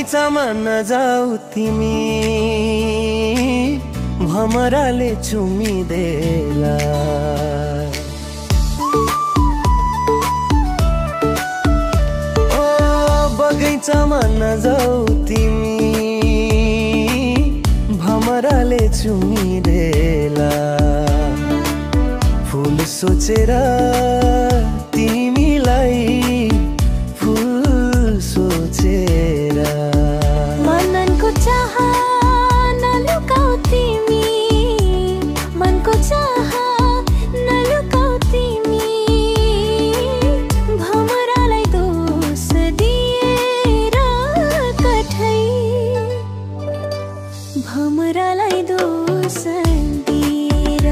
बगैँचामा नजाऊ तिमी, भमराले चुमिदेला। ओ बगैँचामा नजाऊ तिमी, भमराले चुमिदेला। फूल सोचेर तिमीलाई, फूल सोचेर मनको चाह नलुकाऊ तिमी, मनको चाह नलुकाऊ तिमी। भमरालाई दोष दिएर कठै, भमरालाई दोष दिएर।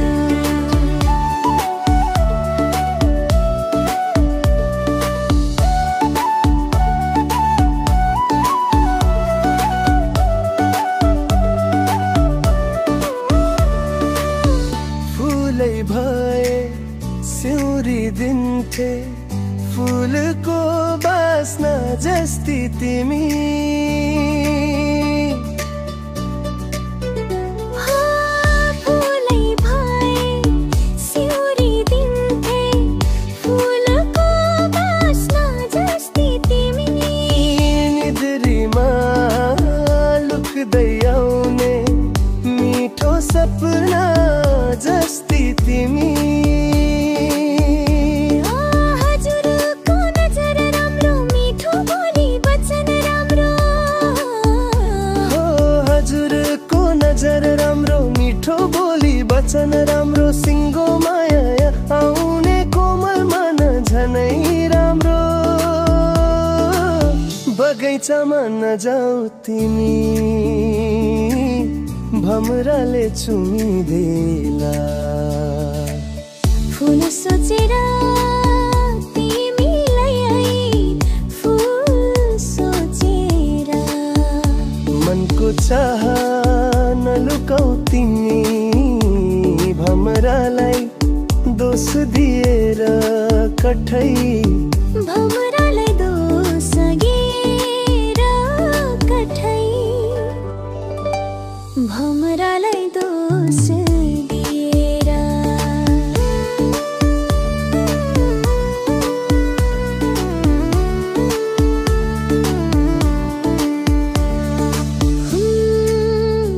भए सिउरी दिन्थे फूलको बास्ना जस्ती तिमी। फूलै भए सिउरी दिन्थे फूलको बास्ना जस्ती तिमी। निद्रीमा लुक्दै आउने मिठो सपना जस्ती तिमी। हजुरको नजर राम्रो, मिठो बोली वचन राम्रो। हो हजुरको नजर राम्रो, मिठो बोली वचन राम्रो। सिङ्गो माया आउने कोमल मन झनै राम्रो। बगैँचामा नजाऊ तिमी, भमराले चुमिदेला। फूल सोचेर तिमीलाई, फूल सोचेर। मनको चाह नलुकाऊ तिमी, भमरालाई दोष दिएर कठै, भमरालाई दोष दिएर कठै, भमरालाई दोष दिएर।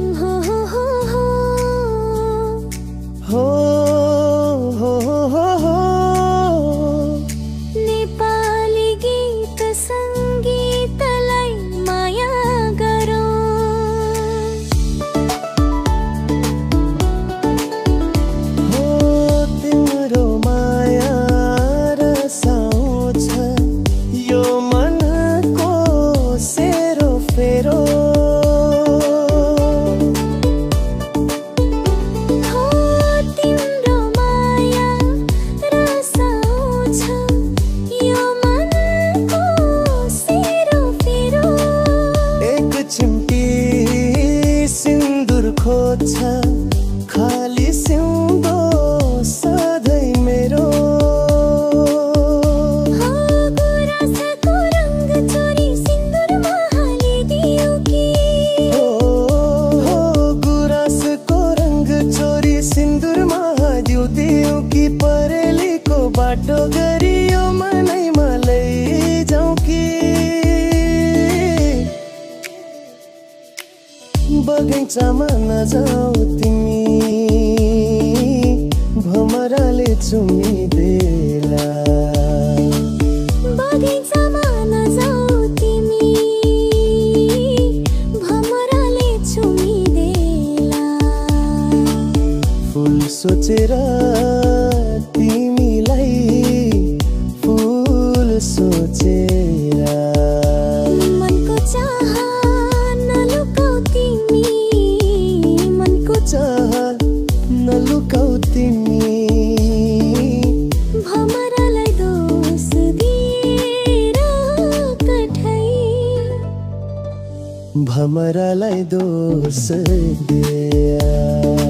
हो हो हो हो हो हो। नेपाली गीत सङ्गीतलाई माया गरौँ। खाली सिउँदो सधैँ मेरो। गुराँसको रङ्ग चोरी सिन्दुरमा हालिदियो कि। गुराँसको रङ्ग चोरी सिन्दुरमा हालिदियो कि। परेलीको बाटो गरियो मनैमा लैजाऊ कि। बगैँचामा नजाऊ तिमी, भमराले चुमिदेला। बगैँचामा नजाऊ तिमी, भमराले चुमिदेला। फूल सोचेर तिमीलाई, फूल सोचेर। मनको चाह नलुकाऊ तिमी, मनको चाह नलुकाऊ तिमी। भमरालाई दोष दिएर कठै, भमरालाई दोष दिएर।